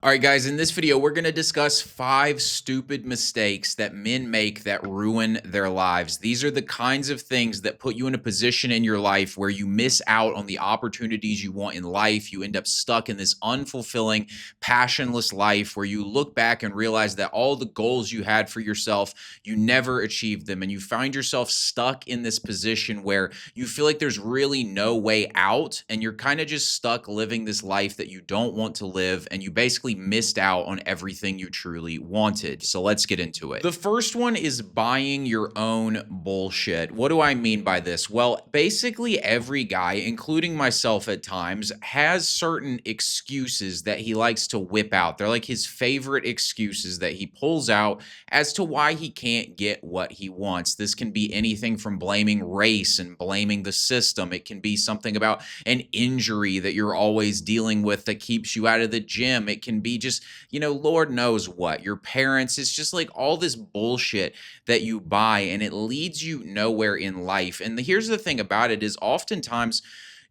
All right, guys, in this video, we're going to discuss 5 stupid mistakes that men make that ruin their lives. These are the kinds of things that put you in a position in your life where you miss out on the opportunities you want in life. You end up stuck in this unfulfilling, passionless life where you look back and realize that all the goals you had for yourself, you never achieved them. And you find yourself stuck in this position where you feel like there's really no way out. And you're kind of just stuck living this life that you don't want to live. And you basically missed out on everything you truly wanted. So let's get into it. The first one is buying your own bullshit. What do I mean by this? Well, basically every guy, including myself at times, has certain excuses that he likes to whip out. They're like his favorite excuses that he pulls out as to why he can't get what he wants. This can be anything from blaming race and blaming the system. It can be something about an injury that you're always dealing with that keeps you out of the gym. It can be just, Lord knows what, your parents. It's just like all this bullshit that you buy and it leads you nowhere in life. And here's the thing about it is oftentimes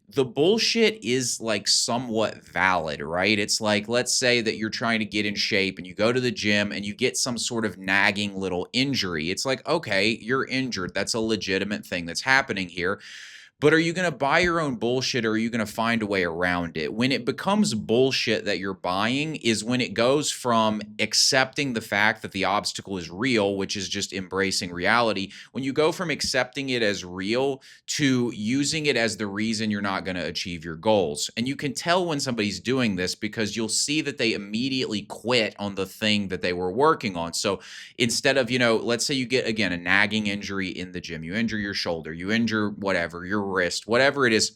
the bullshit is like somewhat valid, right? It's like, let's say that you're trying to get in shape and you go to the gym and you get some sort of nagging little injury. It's like, okay, you're injured. That's a legitimate thing that's happening here. But are you going to buy your own bullshit or are you going to find a way around it? When it becomes bullshit that you're buying is when it goes from accepting the fact that the obstacle is real, which is just embracing reality. When you go from accepting it as real to using it as the reason you're not going to achieve your goals. And you can tell when somebody's doing this because you'll see that they immediately quit on the thing that they were working on. So instead of, let's say you get, again, a nagging injury in the gym, you injure your shoulder, you injure whatever, your wrist, whatever it is.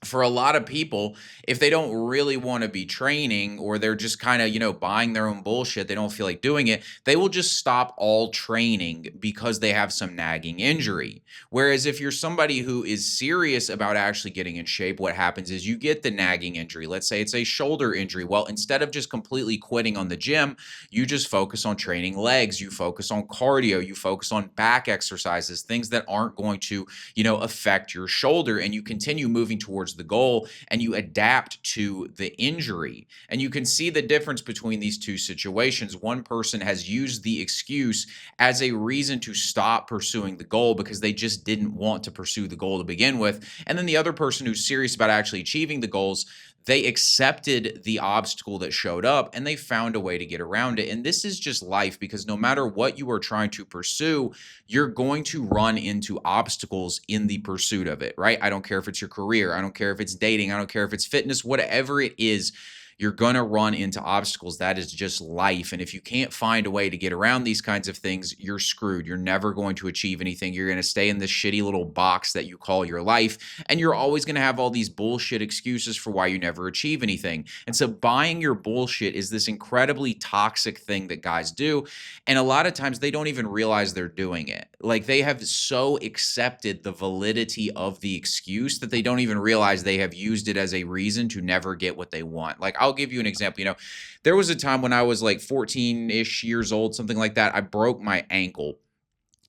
For a lot of people, if they don't really want to be training or they're just kind of, buying their own bullshit, they don't feel like doing it, they will just stop all training because they have some nagging injury. Whereas if you're somebody who is serious about actually getting in shape, what happens is you get the nagging injury. Let's say it's a shoulder injury. Well, instead of just completely quitting on the gym, you just focus on training legs, you focus on cardio, you focus on back exercises, things that aren't going to, affect your shoulder, and you continue moving towards the goal and you adapt to the injury. And you can see the difference between these two situations. One person has used the excuse as a reason to stop pursuing the goal because they just didn't want to pursue the goal to begin with. And then the other person who's serious about actually achieving the goals, they accepted the obstacle that showed up and they found a way to get around it. And this is just life, because no matter what you are trying to pursue, you're going to run into obstacles in the pursuit of it, right? I don't care if it's your career. I don't care if it's dating. I don't care if it's fitness, whatever it is. You're going to run into obstacles. That is just life. And if you can't find a way to get around these kinds of things, you're screwed. You're never going to achieve anything. You're going to stay in this shitty little box that you call your life. And you're always going to have all these bullshit excuses for why you never achieve anything. And so buying your bullshit is this incredibly toxic thing that guys do. And a lot of times they don't even realize they're doing it. Like, they have so accepted the validity of the excuse that they don't even realize they have used it as a reason to never get what they want. Like, I'll give you an example. There was a time when I was like 14-ish years old, something like that. I broke my ankle.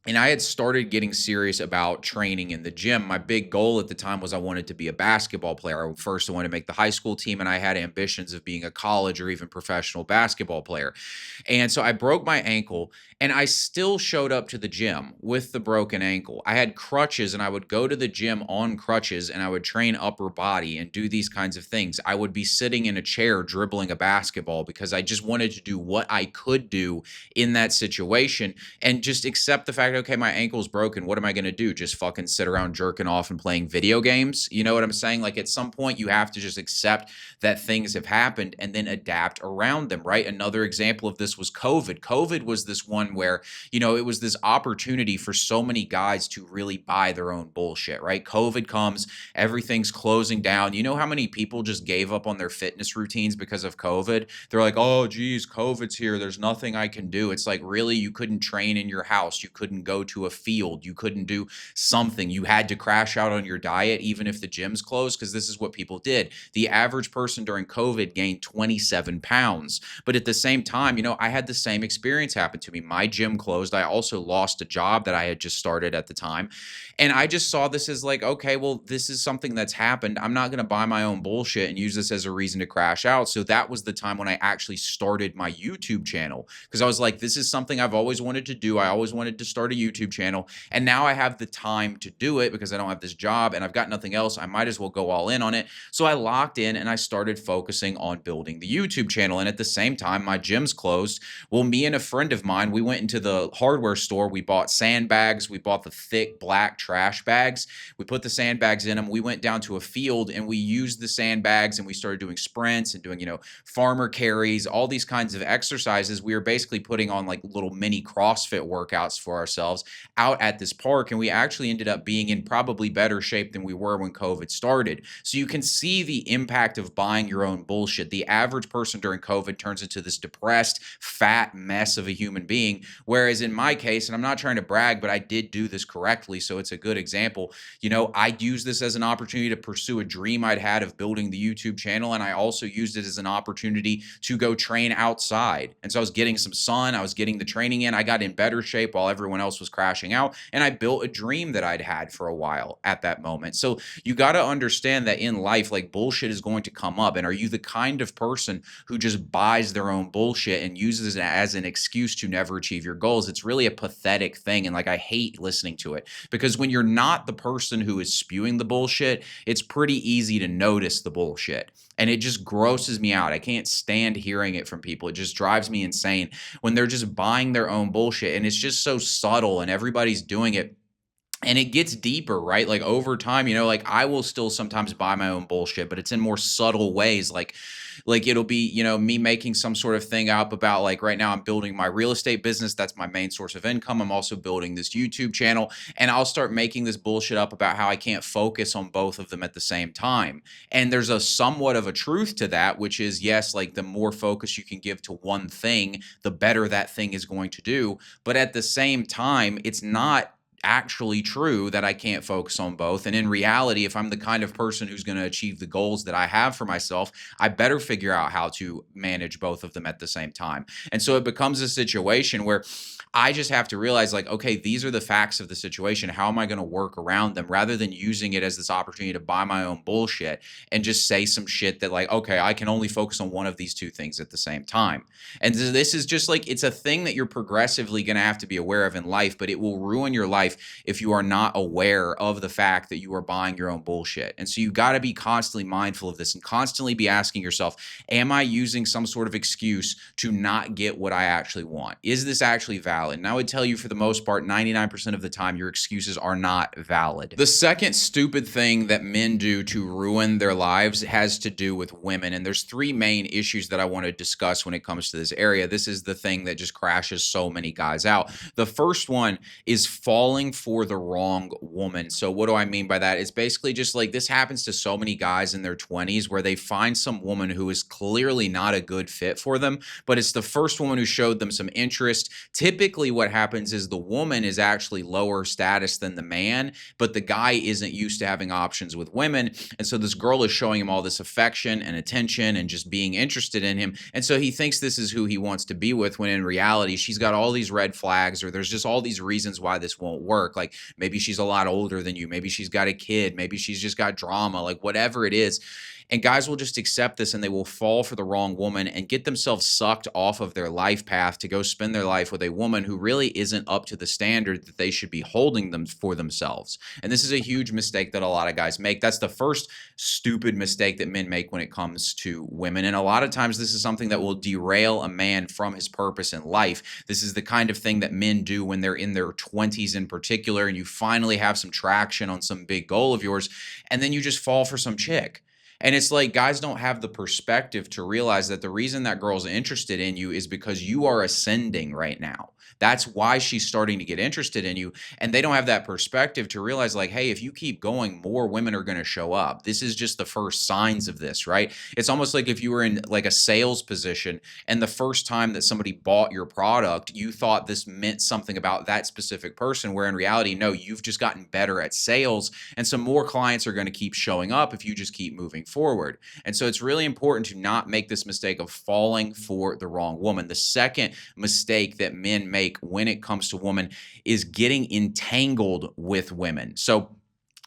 And I had started getting serious about training in the gym. My big goal at the time was I wanted to be a basketball player. First, I wanted to make the high school team, and I had ambitions of being a college or even professional basketball player. And so I broke my ankle, and I still showed up to the gym with the broken ankle. I had crutches, and I would go to the gym on crutches, and I would train upper body and do these kinds of things. I would be sitting in a chair dribbling a basketball because I just wanted to do what I could do in that situation and just accept the fact, okay, my ankle's broken. What am I going to do? Just fucking sit around jerking off and playing video games? You know what I'm saying? Like, at some point you have to just accept that things have happened and then adapt around them, right? Another example of this was COVID. COVID was this one where, it was this opportunity for so many guys to really buy their own bullshit, right? COVID comes, everything's closing down. You know how many people just gave up on their fitness routines because of COVID? They're like, oh, geez, COVID's here. There's nothing I can do. It's like, really? You couldn't train in your house. You couldn't go to a field. You couldn't do something. You had to crash out on your diet, even if the gyms closed, because this is what people did. The average person during COVID gained 27 pounds. But at the same time, I had the same experience happen to me. My gym closed. I also lost a job that I had just started at the time. And I just saw this as like, okay, well, this is something that's happened. I'm not going to buy my own bullshit and use this as a reason to crash out. So that was the time when I actually started my YouTube channel, because I was like, this is something I've always wanted to do. I always wanted to start a YouTube channel. And now I have the time to do it because I don't have this job and I've got nothing else. I might as well go all in on it. So I locked in and I started focusing on building the YouTube channel. And at the same time, my gym's closed. Well, me and a friend of mine, we went into the hardware store. We bought sandbags. We bought the thick black trash bags. We put the sandbags in them. We went down to a field and we used the sandbags and we started doing sprints and doing, farmer carries, all these kinds of exercises. We were basically putting on like little mini CrossFit workouts for ourselves out at this park. And we actually ended up being in probably better shape than we were when COVID started. So you can see the impact of buying your own bullshit. The average person during COVID turns into this depressed, fat mess of a human being. Whereas in my case, and I'm not trying to brag, but I did do this correctly, so it's a good example. I'd use this as an opportunity to pursue a dream I'd had of building the YouTube channel. And I also used it as an opportunity to go train outside. And so I was getting some sun. I was getting the training in. I got in better shape while everyone else was crashing out. And I built a dream that I'd had for a while at that moment. So you got to understand that in life, like bullshit is going to come up. And are you the kind of person who just buys their own bullshit and uses it as an excuse to never achieve your goals? It's really a pathetic thing. And like, I hate listening to it, because when you're not the person who is spewing the bullshit, it's pretty easy to notice the bullshit. And it just grosses me out. I can't stand hearing it from people. It just drives me insane when they're just buying their own bullshit. And it's just so subtle and everybody's doing it. And it gets deeper, right? Like over time, like I will still sometimes buy my own bullshit, but it's in more subtle ways. Like it'll be, me making some sort of thing up about like right now I'm building my real estate business. That's my main source of income. I'm also building this YouTube channel, and I'll start making this bullshit up about how I can't focus on both of them at the same time. And there's a somewhat of a truth to that, which is yes, like the more focus you can give to one thing, the better that thing is going to do. But at the same time, it's not actually true that I can't focus on both. And in reality, if I'm the kind of person who's going to achieve the goals that I have for myself, I better figure out how to manage both of them at the same time. And so it becomes a situation where I just have to realize like, okay, these are the facts of the situation. How am I going to work around them, rather than using it as this opportunity to buy my own bullshit and just say some shit that like, okay, I can only focus on one of these two things at the same time. And this is just like, it's a thing that you're progressively going to have to be aware of in life, but it will ruin your life if you are not aware of the fact that you are buying your own bullshit. And so you got to be constantly mindful of this and constantly be asking yourself, am I using some sort of excuse to not get what I actually want? Is this actually valid? And I would tell you, for the most part, 99% of the time, your excuses are not valid. The second stupid thing that men do to ruin their lives has to do with women. And there's three main issues that I want to discuss when it comes to this area. This is the thing that just crashes so many guys out. The first one is falling for the wrong woman. So what do I mean by that? It's basically just like, this happens to so many guys in their 20s where they find some woman who is clearly not a good fit for them, but it's the first woman who showed them some interest. Typically what happens is the woman is actually lower status than the man, but the guy isn't used to having options with women. And so this girl is showing him all this affection and attention and just being interested in him. And so he thinks this is who he wants to be with, when in reality, she's got all these red flags, or there's just all these reasons why this won't work. Like maybe she's a lot older than you. Maybe she's got a kid. Maybe she's just got drama, like whatever it is. And guys will just accept this and they will fall for the wrong woman and get themselves sucked off of their life path to go spend their life with a woman who really isn't up to the standard that they should be holding them for themselves. And this is a huge mistake that a lot of guys make. That's the first stupid mistake that men make when it comes to women. And a lot of times this is something that will derail a man from his purpose in life. This is the kind of thing that men do when they're in their 20s in particular, and you finally have some traction on some big goal of yours, and then you just fall for some chick. And it's like guys don't have the perspective to realize that the reason that girl's interested in you is because you are ascending right now. That's why she's starting to get interested in you. And they don't have that perspective to realize, like, hey, if you keep going, more women are going to show up. This is just the first signs of this, right? It's almost like if you were in like a sales position and the first time that somebody bought your product, you thought this meant something about that specific person, where in reality, no, you've just gotten better at sales. And some more clients are going to keep showing up if you just keep moving forward. And so it's really important to not make this mistake of falling for the wrong woman. The second mistake that men make when it comes to women is getting entangled with women. So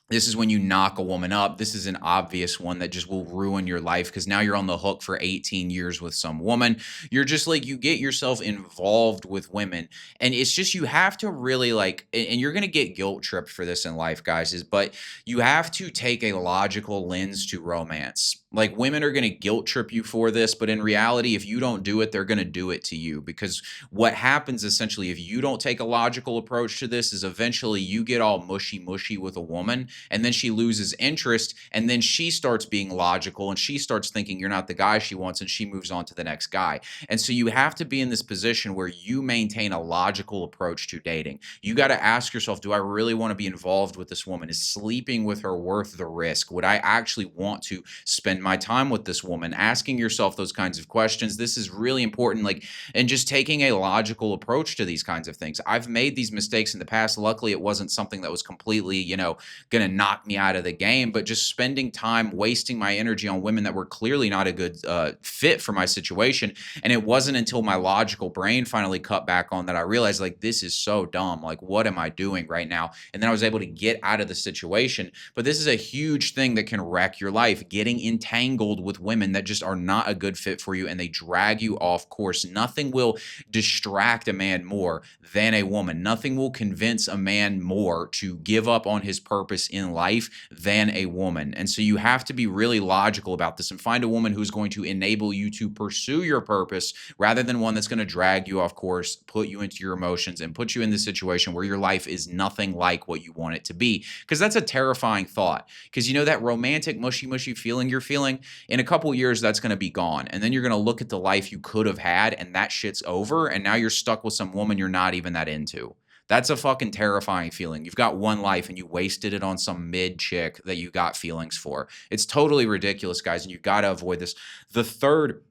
this is when you knock a woman up. This is an obvious one that just will ruin your life, because now you're on the hook for 18 years with some woman. You're just like, you get yourself involved with women. And it's just, you have to really like, and you're going to get guilt tripped for this in life, guys, but you have to take a logical lens to romance. Like, women are going to guilt trip you for this, but in reality, if you don't do it, they're going to do it to you. Because what happens essentially, if you don't take a logical approach to this, is eventually you get all mushy with a woman, and then she loses interest, and then she starts being logical and she starts thinking you're not the guy she wants, and she moves on to the next guy. And so you have to be in this position where you maintain a logical approach to dating. You got to ask yourself, do I really want to be involved with this woman? Is sleeping with her worth the risk? Would I actually want to spend my time with this woman? Asking yourself those kinds of questions. This is really important. Like, and just taking a logical approach to these kinds of things. I've made these mistakes in the past. Luckily, it wasn't something that was completely, going to knock me out of the game, but just spending time wasting my energy on women that were clearly not a good fit for my situation. And it wasn't until my logical brain finally cut back on that I realized, like, this is so dumb. Like, what am I doing right now? And then I was able to get out of the situation. But this is a huge thing that can wreck your life, getting entangled with women that just are not a good fit for you, and they drag you off course. Nothing will distract a man more than a woman. Nothing will convince a man more to give up on his purpose in life than a woman. And so you have to be really logical about this and find a woman who's going to enable you to pursue your purpose, rather than one that's going to drag you off course, put you into your emotions, and put you in this situation where your life is nothing like what you want it to be. Because that's a terrifying thought. Because that romantic mushy feeling you're feeling, in a couple years, that's going to be gone. And then you're going to look at the life you could have had, and that shit's over. And now you're stuck with some woman you're not even that into. That's a fucking terrifying feeling. You've got one life and you wasted it on some mid chick that you got feelings for. It's totally ridiculous, guys, and you've got to avoid this. The third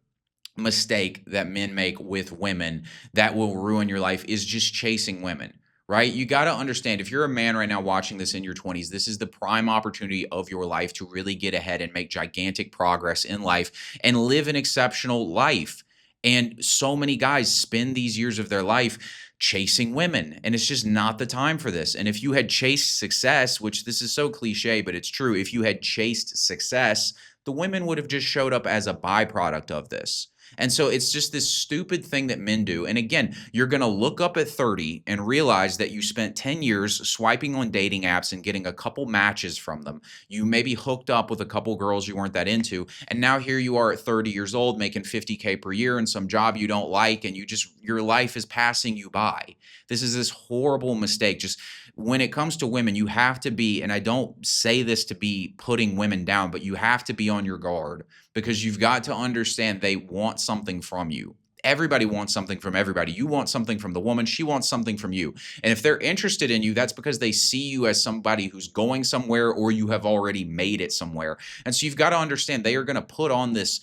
mistake that men make with women that will ruin your life is just chasing women. Right? You got to understand, if you're a man right now watching this in your 20s, this is the prime opportunity of your life to really get ahead and make gigantic progress in life and live an exceptional life. And so many guys spend these years of their life chasing women, and it's just not the time for this. And if you had chased success, which this is so cliche, but it's true, if you had chased success, the women would have just showed up as a byproduct of this. And so it's just this stupid thing that men do. And again, you're going to look up at 30 and realize that you spent 10 years swiping on dating apps and getting a couple matches from them. You maybe hooked up with a couple girls you weren't that into. And now here you are at 30 years old making $50K per year in some job you don't like. And your life is passing you by. This is this horrible mistake. Just when it comes to women, you have to be, and I don't say this to be putting women down, but you have to be on your guard, because you've got to understand they want something from you. Everybody wants something from everybody. You want something from the woman. She wants something from you. And if they're interested in you, that's because they see you as somebody who's going somewhere, or you have already made it somewhere. And so you've got to understand they are going to put on this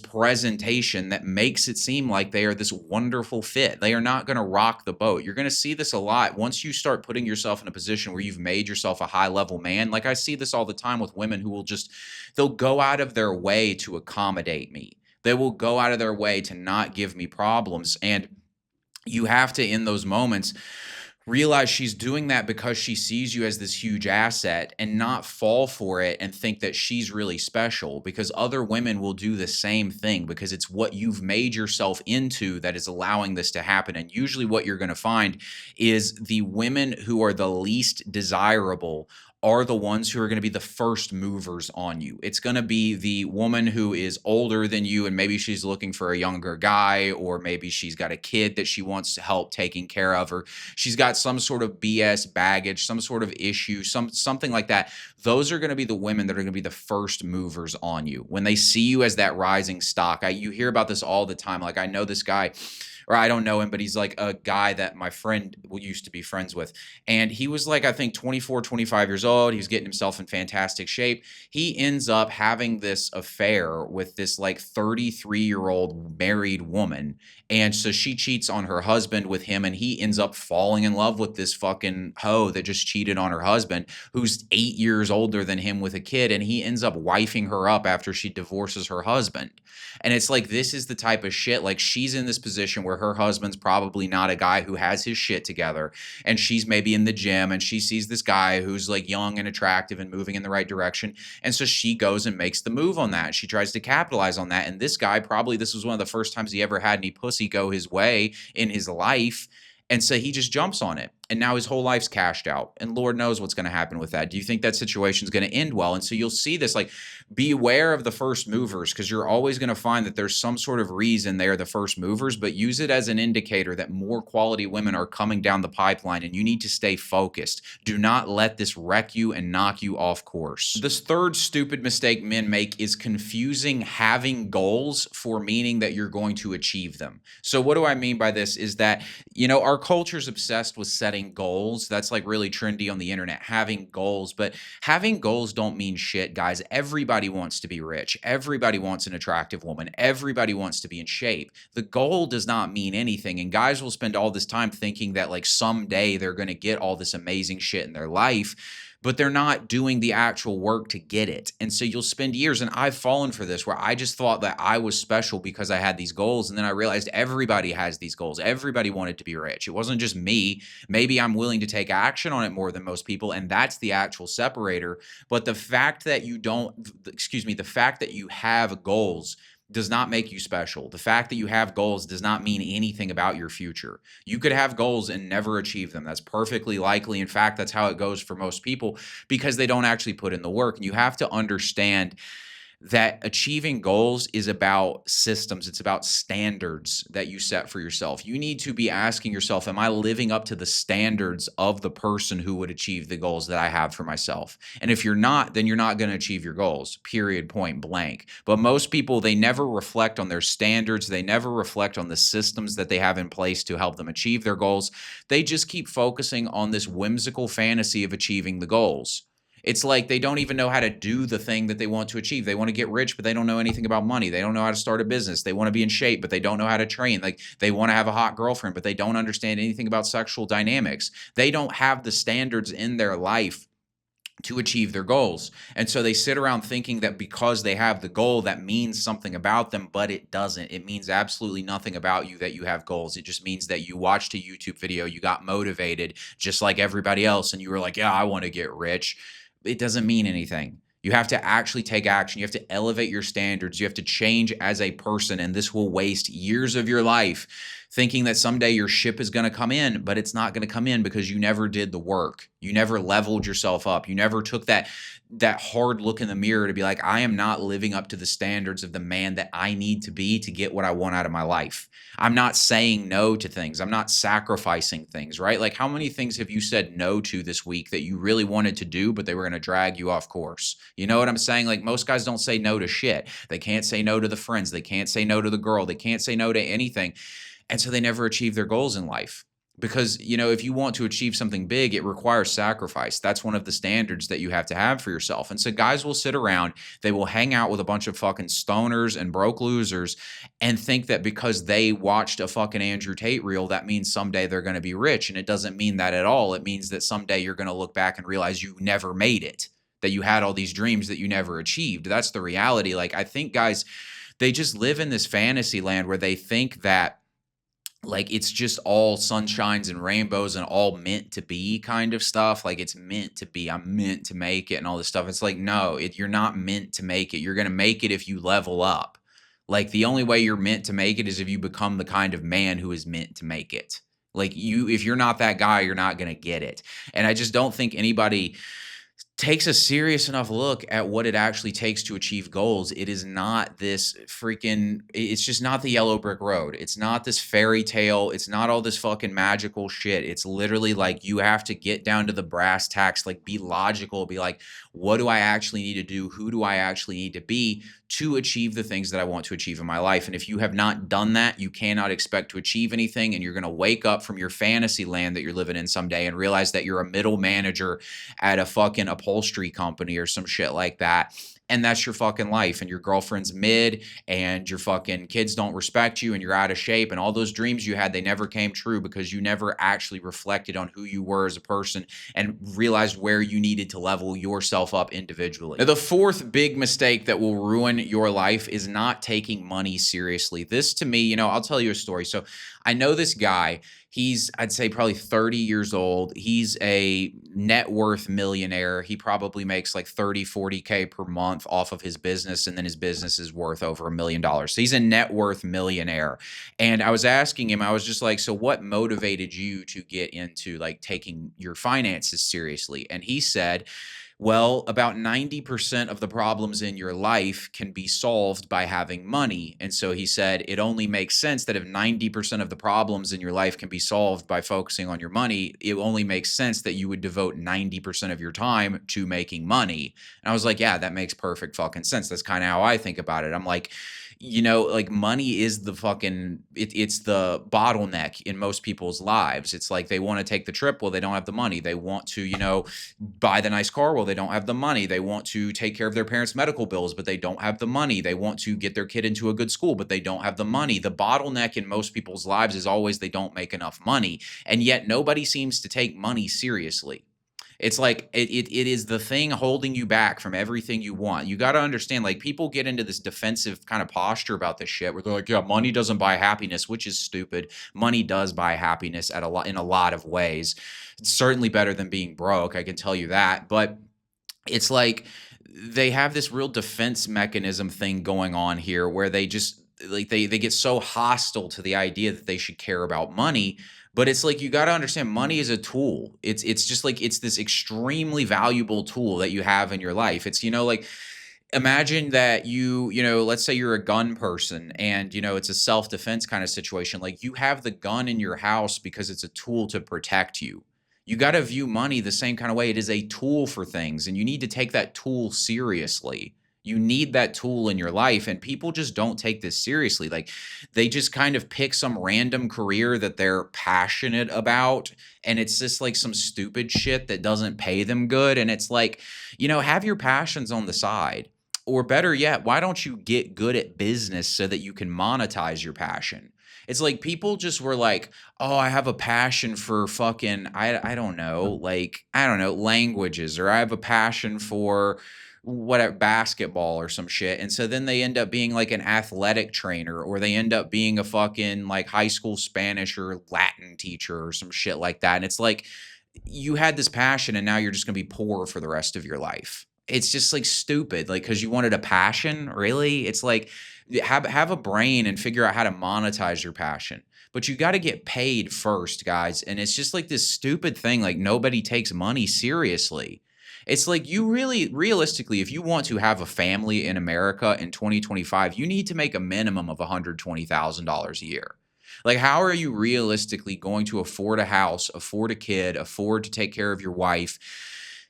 presentation that makes it seem like they are this wonderful fit. They are not going to rock the boat. You're going to see this a lot once you start putting yourself in a position where you've made yourself a high level man. Like, I see this all the time with women who they'll go out of their way to accommodate me. They will go out of their way to not give me problems. And you have to, in those moments, realize she's doing that because she sees you as this huge asset, and not fall for it and think that she's really special, because other women will do the same thing, because it's what you've made yourself into that is allowing this to happen. And usually what you're going to find is the women who are the least desirable are the ones who are going to be the first movers on you. It's going to be the woman who is older than you, and maybe she's looking for a younger guy, or maybe she's got a kid that she wants help taking care of, or she's got some sort of BS baggage, some sort of issue, something like that. Those are going to be the women that are going to be the first movers on you when they see you as that rising stock. You hear about this all the time. Like, I know this guy, or I don't know him, but he's like a guy that my friend used to be friends with. And he was like, I think 24, 25 years old. He was getting himself in fantastic shape. He ends up having this affair with this like 33-year-old married woman. And so she cheats on her husband with him, and he ends up falling in love with this fucking hoe that just cheated on her husband, who's 8 years older than him with a kid. And he ends up wifing her up after she divorces her husband. And it's like, this is the type of shit, like, she's in this position where her husband's probably not a guy who has his shit together, and she's maybe in the gym and she sees this guy who's like young and attractive and moving in the right direction. And so she goes and makes the move on that. She tries to capitalize on that. And this guy, probably this was one of the first times he ever had any pussy go his way in his life. And so he just jumps on it. And now his whole life's cashed out. And Lord knows what's going to happen with that. Do you think that situation is going to end well? And so you'll see this, like, beware of the first movers, because you're always going to find that there's some sort of reason they are the first movers, but use it as an indicator that more quality women are coming down the pipeline, and you need to stay focused. Do not let this wreck you and knock you off course. This third stupid mistake men make is confusing having goals for meaning that you're going to achieve them. So what do I mean by this is that, our culture's obsessed with setting goals. That's like really trendy on the internet, having goals. But having goals don't mean shit, guys. Everybody wants to be rich. Everybody wants an attractive woman. Everybody wants to be in shape. The goal does not mean anything. And guys will spend all this time thinking that like someday they're going to get all this amazing shit in their life, but they're not doing the actual work to get it. And so you'll spend years, and I've fallen for this, where I just thought that I was special because I had these goals. And then I realized everybody has these goals. Everybody wanted to be rich. It wasn't just me. Maybe I'm willing to take action on it more than most people, and that's the actual separator. But the fact that the fact that you have goals does not make you special. The fact that you have goals does not mean anything about your future. You could have goals and never achieve them. That's perfectly likely. In fact, that's how it goes for most people, because they don't actually put in the work. And you have to understand that achieving goals is about systems. It's about standards that you set for yourself. You need to be asking yourself, am I living up to the standards of the person who would achieve the goals that I have for myself? And if you're not, then you're not going to achieve your goals, period, point blank. But most people, they never reflect on their standards. They never reflect on the systems that they have in place to help them achieve their goals. They just keep focusing on this whimsical fantasy of achieving the goals. It's like they don't even know how to do the thing that they want to achieve. They want to get rich, but they don't know anything about money. They don't know how to start a business. They want to be in shape, but they don't know how to train. Like, they want to have a hot girlfriend, but they don't understand anything about sexual dynamics. They don't have the standards in their life to achieve their goals. And so they sit around thinking that because they have the goal, that means something about them, but it doesn't. It means absolutely nothing about you that you have goals. It just means that you watched a YouTube video, you got motivated just like everybody else, and you were like, yeah, I want to get rich. It doesn't mean anything. You have to actually take action. You have to elevate your standards. You have to change as a person, and this will waste years of your life thinking that someday your ship is going to come in, but it's not going to come in because you never did the work. You never leveled yourself up. You never took that hard look in the mirror to be like, I am not living up to the standards of the man that I need to be to get what I want out of my life. I'm not saying no to things. I'm not sacrificing things, right? Like, how many things have you said no to this week that you really wanted to do, but they were going to drag you off course? You know what I'm saying? Like, most guys don't say no to shit. They can't say no to the friends. They can't say no to the girl. They can't say no to anything. And so they never achieve their goals in life. Because, if you want to achieve something big, it requires sacrifice. That's one of the standards that you have to have for yourself. And so guys will sit around, they will hang out with a bunch of fucking stoners and broke losers and think that because they watched a fucking Andrew Tate reel, that means someday they're going to be rich. And it doesn't mean that at all. It means that someday you're going to look back and realize you never made it, that you had all these dreams that you never achieved. That's the reality. Like, I think guys, they just live in this fantasy land where they think that, like, it's just all sunshines and rainbows and all meant to be kind of stuff. Like, it's meant to be. I'm meant to make it and all this stuff. It's like, no, you're not meant to make it. You're going to make it if you level up. Like, the only way you're meant to make it is if you become the kind of man who is meant to make it. Like, if you're not that guy, you're not going to get it. And I just don't think anybody takes a serious enough look at what it actually takes to achieve goals. It is not this freaking it's just not the yellow brick road. It's not this fairy tale. It's not all this fucking magical shit. It's literally like you have to get down to the brass tacks, like be logical, be like, what do I actually need to do? Who do I actually need to be to achieve the things that I want to achieve in my life? And if you have not done that, you cannot expect to achieve anything. And you're going to wake up from your fantasy land that you're living in someday and realize that you're a middle manager at a fucking upholstery company or some shit like that. And that's your fucking life. And your girlfriend's mid and your fucking kids don't respect you and you're out of shape. And all those dreams you had, they never came true because you never actually reflected on who you were as a person and realized where you needed to level yourself up individually. Now, the fourth big mistake that will ruin your life is not taking money seriously. This to me, I'll tell you a story. So I know this guy. He's, I'd say, probably 30 years old. He's a net worth millionaire. He probably makes like 30, 40K per month off of his business. And then his business is worth over $1 million. So he's a net worth millionaire. And I was asking him, I was just like, so what motivated you to get into like taking your finances seriously? And he said, well, about 90% of the problems in your life can be solved by having money. And so he said, it only makes sense that if 90% of the problems in your life can be solved by focusing on your money, it only makes sense that you would devote 90% of your time to making money. And I was like, yeah, that makes perfect fucking sense. That's kind of how I think about it. I'm like, like money is the fucking it's the bottleneck in most people's lives. It's like they want to take the trip, well, they don't have the money. They want to, buy the nice car, well, they don't have the money. They want to take care of their parents' medical bills, but they don't have the money. They want to get their kid into a good school, but they don't have the money. The bottleneck in most people's lives is always they don't make enough money. And yet nobody seems to take money seriously. It's like it is the thing holding you back from everything you want. You got to understand, like, people get into this defensive kind of posture about this shit where they're like, yeah, money doesn't buy happiness, which is stupid. Money does buy happiness in a lot of ways. It's certainly better than being broke, I can tell you that. But it's like they have this real defense mechanism thing going on here where they just like they get so hostile to the idea that they should care about money. But it's like you got to understand money is a tool. It's just like it's this extremely valuable tool that you have in your life. It's like imagine that let's say you're a gun person and it's a self-defense kind of situation. Like you have the gun in your house because it's a tool to protect you. You got to view money the same kind of way. It is a tool for things and you need to take that tool seriously. You need that tool in your life, and people just don't take this seriously. Like they just kind of pick some random career that they're passionate about, and it's just like some stupid shit that doesn't pay them good. And it's like, have your passions on the side. Or better yet, why don't you get good at business so that you can monetize your passion? It's like people just were like, oh, I have a passion for fucking, I don't know, languages, or I have a passion for whatever, basketball or some shit. And so then they end up being like an athletic trainer, or they end up being a fucking like high school Spanish or Latin teacher or some shit like that. And it's like you had this passion and now you're just going to be poor for the rest of your life. It's just like stupid. Like, cause you wanted a passion, really? It's like have a brain and figure out how to monetize your passion. But you got to get paid first, guys. And it's just like this stupid thing. Like nobody takes money seriously. It's like you really, realistically, if you want to have a family in America in 2025, you need to make a minimum of $120,000 a year. Like, how are you realistically going to afford a house, afford a kid, afford to take care of your wife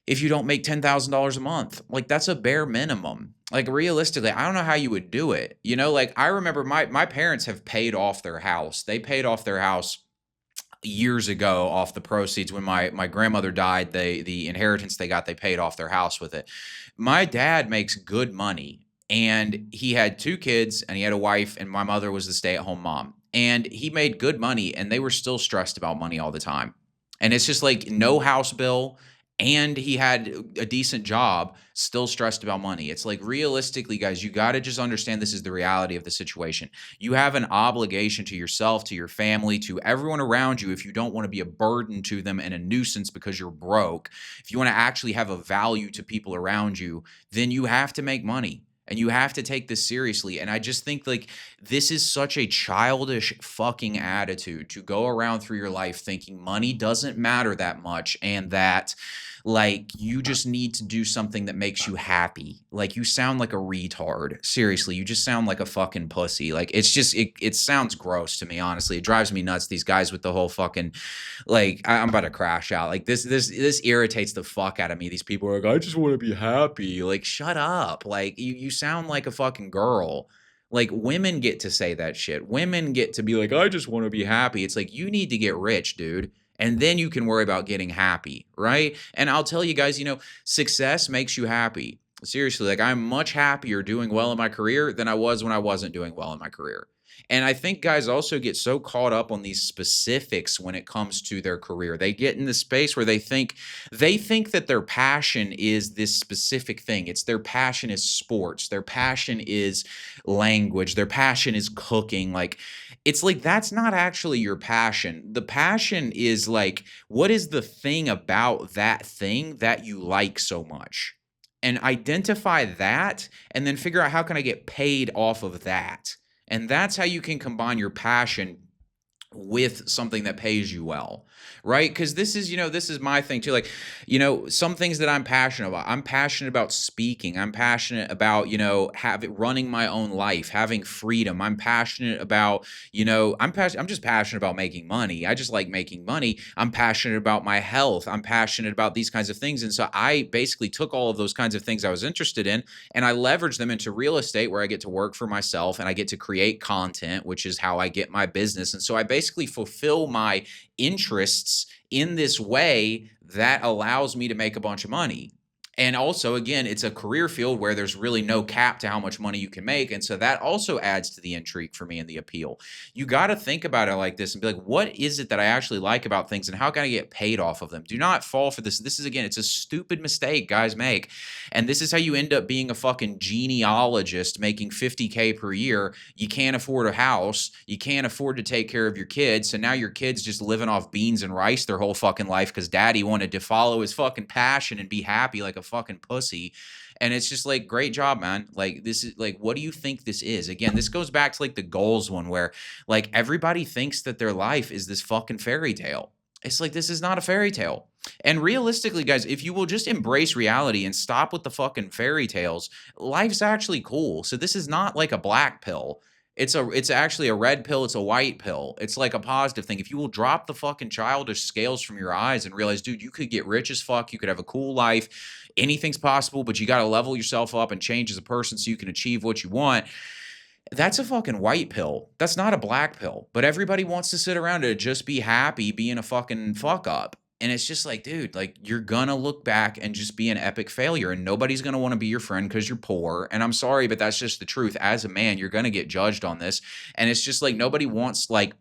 if you don't make $10,000 a month? Like, that's a bare minimum. Like, realistically, I don't know how you would do it. Like I remember my parents have paid off their house. They paid off their house years ago off the proceeds. When my grandmother died, the inheritance they got, they paid off their house with it. My dad makes good money, and he had 2 kids and he had a wife, and my mother was the stay-at-home mom, and he made good money, and they were still stressed about money all the time. And it's just like no house bill, and he had a decent job, still stressed about money. It's like, realistically, guys, you got to just understand this is the reality of the situation. You have an obligation to yourself, to your family, to everyone around you. If you don't want to be a burden to them and a nuisance because you're broke, if you want to actually have a value to people around you, then you have to make money. And you have to take this seriously. And I just think like this is such a childish fucking attitude to go around through your life thinking money doesn't matter that much and that like you just need to do something that makes you happy. Like you sound like a retard. Seriously, you just sound like a fucking pussy. Like it's just it sounds gross to me, honestly. It drives me nuts, these guys with the whole fucking like I'm about to crash out. Like this irritates the fuck out of me. These people are like, I just want to be happy. Like, shut up. Like you sound like a fucking girl. Like women get to say that shit. Women get to be like, I just want to be happy. It's like you need to get rich, dude. And then you can worry about getting happy, right? And I'll tell you guys, success makes you happy. Seriously, like I'm much happier doing well in my career than I was when I wasn't doing well in my career. And I think guys also get so caught up on these specifics when it comes to their career. They get in the space where they think that their passion is this specific thing. It's their passion is sports. Their passion is language. Their passion is cooking. Like it's like that's not actually your passion. The passion is like what is the thing about that thing that you like so much? And identify that and then figure out how can I get paid off of that? And that's how you can combine your passion with something that pays you well, right? Because this is my thing too. Like, some things that I'm passionate about. I'm passionate about speaking. I'm passionate about, running my own life, having freedom. I'm passionate about, I'm just passionate about making money. I just like making money. I'm passionate about my health. I'm passionate about these kinds of things. And so I basically took all of those kinds of things I was interested in and I leveraged them into real estate where I get to work for myself and I get to create content, which is how I get my business. And so I basically fulfill my interests in this way that allows me to make a bunch of money. And also, again, it's a career field where there's really no cap to how much money you can make. And so that also adds to the intrigue for me and the appeal. You got to think about it like this and be like, what is it that I actually like about things and how can I get paid off of them? Do not fall for this. This is, again, it's a stupid mistake guys make. And this is how you end up being a fucking genealogist making $50K per year. You can't afford a house. You can't afford to take care of your kids. So now your kid's just living off beans and rice their whole fucking life because daddy wanted to follow his fucking passion and be happy like a fucking pussy. And it's just like, great job, man. Like, this is like, what do you think this is? Again, this goes back to like the goals one where like everybody thinks that their life is this fucking fairy tale. It's like, this is not a fairy tale. And realistically, guys, if you will just embrace reality and stop with the fucking fairy tales, life's actually cool. So this is not like a black pill. It's actually a red pill. It's a white pill. It's like a positive thing. If you will drop the fucking childish scales from your eyes and realize, dude, you could get rich as fuck. You could have a cool life. Anything's possible, but you got to level yourself up and change as a person so you can achieve what you want. That's a fucking white pill. That's not a black pill. But everybody wants to sit around and just be happy being a fucking fuck up. And it's just like, dude, like you're gonna look back and just be an epic failure and nobody's gonna want to be your friend because you're poor. And I'm sorry, but that's just the truth. As a man, you're gonna get judged on this. And it's just like nobody wants like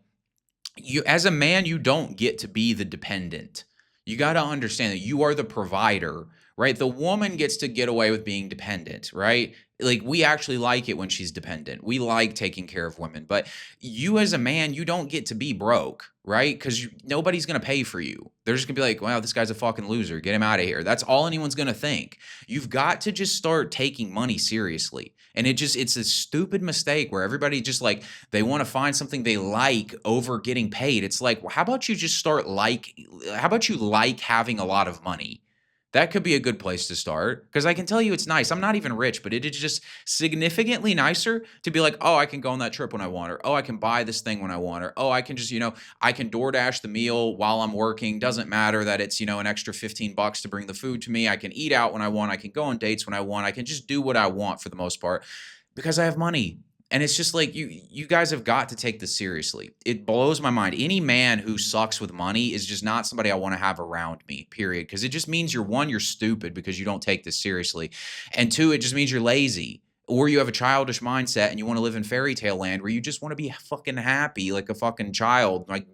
you as a man, you don't get to be the dependent. You got to understand that you are the provider, right? The woman gets to get away with being dependent, right? Like we actually like it when she's dependent. We like taking care of women, but you as a man, you don't get to be broke, right? Because nobody's going to pay for you. They're just going to be like, wow, this guy's a fucking loser. Get him out of here. That's all anyone's going to think. You've got to just start taking money seriously. And it's a stupid mistake where everybody just like, they want to find something they like over getting paid. It's like, well, how about you like having a lot of money? That could be a good place to start because I can tell you it's nice. I'm not even rich, but it is just significantly nicer to be like, oh, I can go on that trip when I want, or oh, I can buy this thing when I want, or oh, I can just, I can DoorDash the meal while I'm working. Doesn't matter that it's, an extra $15 to bring the food to me. I can eat out when I want. I can go on dates when I want. I can just do what I want for the most part because I have money. And it's just like you guys have got to take this seriously. It blows my mind. Any man who sucks with money is just not somebody I want to have around me, period. Because it just means you're stupid because you don't take this seriously. And two, it just means you're lazy. Or you have a childish mindset and you want to live in fairy tale land where you just want to be fucking happy like a fucking child. Like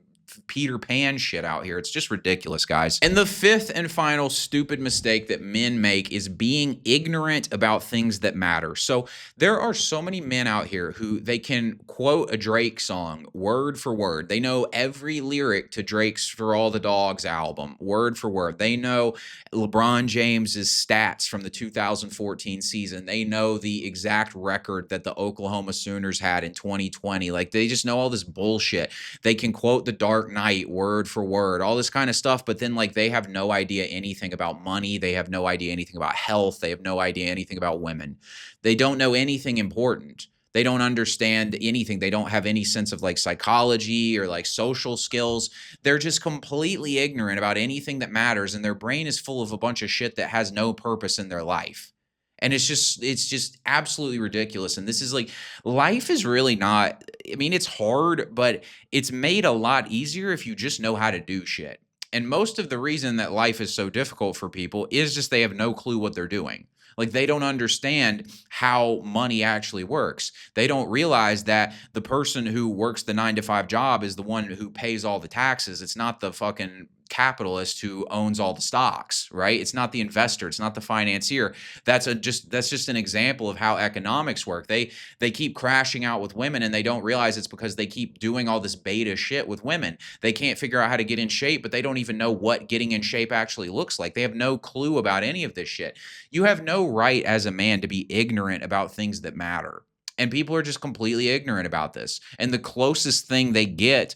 Peter Pan shit out here. It's just ridiculous, guys. And the fifth and final stupid mistake that men make is being ignorant about things that matter. So there are so many men out here who they can quote a Drake song word for word. They know every lyric to Drake's For All the Dogs album, word for word. They know LeBron James's stats from the 2014 season. They know the exact record that the Oklahoma Sooners had in 2020. Like, they just know all this bullshit. They can quote The Dark Knight word for word, all this kind of stuff, but then like they have no idea anything about money. They have no idea anything about health. They have no idea anything about women. They don't know anything important. They don't understand anything. They don't have any sense of like psychology or like social skills. They're just completely ignorant about anything that matters, and their brain is full of a bunch of shit that has no purpose in their life. And it's just absolutely ridiculous. And this is like, life is really not, I mean, it's hard, but it's made a lot easier if you just know how to do shit. And most of the reason that life is so difficult for people is just they have no clue what they're doing. Like, they don't understand how money actually works. They don't realize that the person who works the 9-to-5 job is the one who pays all the taxes. It's not the fucking capitalist who owns all the stocks, right? It's not the investor. It's not the financier. That's just an example of how economics work. They keep crashing out with women, and they don't realize it's because they keep doing all this beta shit with women. They can't figure out how to get in shape, but they don't even know what getting in shape actually looks like. They have no clue about any of this shit. You have no right as a man to be ignorant about things that matter. And people are just completely ignorant about this. And the closest thing they get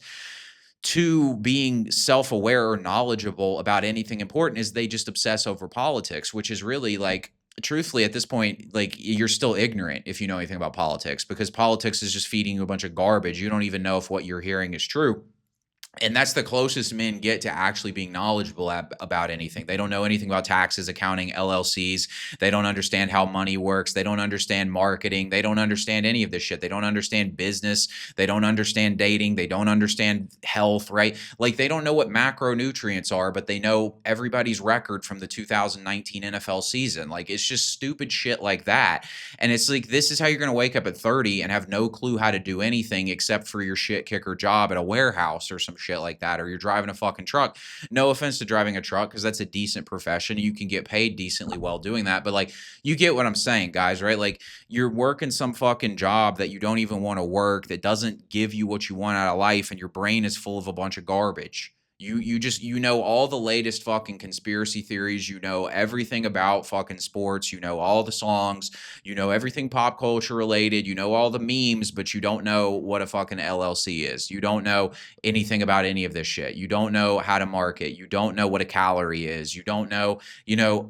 to being self-aware or knowledgeable about anything important is they just obsess over politics, which is really like, truthfully, at this point, like, you're still ignorant if you know anything about politics, because politics is just feeding you a bunch of garbage. You don't even know if what you're hearing is true. And that's the closest men get to actually being knowledgeable about anything. They don't know anything about taxes, accounting, LLCs. They don't understand how money works. They don't understand marketing. They don't understand any of this shit. They don't understand business. They don't understand dating. They don't understand health, right? Like, they don't know what macronutrients are, but they know everybody's record from the 2019 NFL season. Like, it's just stupid shit like that. And it's like, this is how you're going to wake up at 30 and have no clue how to do anything except for your shit kicker job at a warehouse or some shit like that, or you're driving a fucking truck. No offense to driving a truck, because that's a decent profession. You can get paid decently well doing that, but like, you get what I'm saying, guys, right? Like, you're working some fucking job that you don't even want to work, that doesn't give you what you want out of life, and your brain is full of a bunch of garbage. You know all the latest fucking conspiracy theories. You know everything about fucking sports. You know all the songs. You know everything pop culture related. You know all the memes, but you don't know what a fucking LLC is. You don't know anything about any of this shit. You don't know how to market. You don't know what a calorie is. You don't know,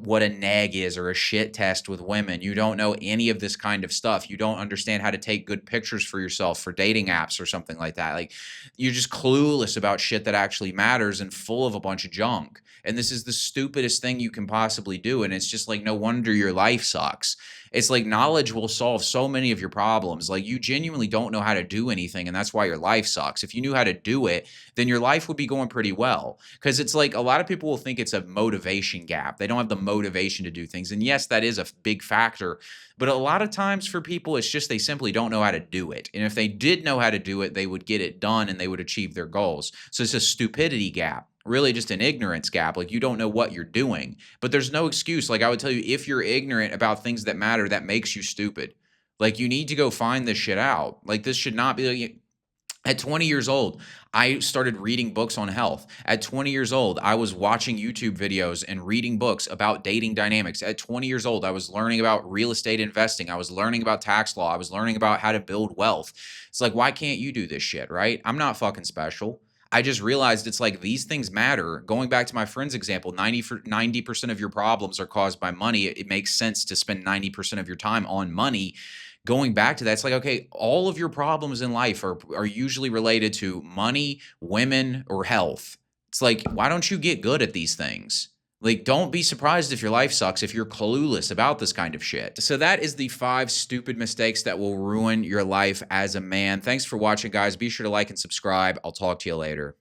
what a neg is, or a shit test with women. You don't know any of this kind of stuff. You don't understand how to take good pictures for yourself for dating apps or something like that. Like, you're just clueless about shit that actually matters and full of a bunch of junk. And this is the stupidest thing you can possibly do. And it's just like, no wonder your life sucks. It's like, knowledge will solve so many of your problems. Like, you genuinely don't know how to do anything, and that's why your life sucks. If you knew how to do it, then your life would be going pretty well. Because it's like, a lot of people will think it's a motivation gap. They don't have the motivation to do things. And yes, that is a big factor. But a lot of times for people, it's just they simply don't know how to do it. And if they did know how to do it, they would get it done and they would achieve their goals. So it's a stupidity gap. Really just an ignorance gap. Like, you don't know what you're doing, but there's no excuse. Like, I would tell you, if you're ignorant about things that matter, that makes you stupid. Like, you need to go find this shit out. Like, this should not be like, at 20 years old, I started reading books on health. At 20 years old, I was watching YouTube videos and reading books about dating dynamics. At 20 years old, I was learning about real estate investing. I was learning about tax law. I was learning about how to build wealth. It's like, why can't you do this shit, right? I'm not fucking special. I just realized it's like, these things matter. Going back to my friend's example, 90% of your problems are caused by money. It makes sense to spend 90% of your time on money. Going back to that, it's like, okay, all of your problems in life are usually related to money, women, or health. It's like, why don't you get good at these things? Like, don't be surprised if your life sucks if you're clueless about this kind of shit. So that is the 5 stupid mistakes that will ruin your life as a man. Thanks for watching, guys. Be sure to like and subscribe. I'll talk to you later.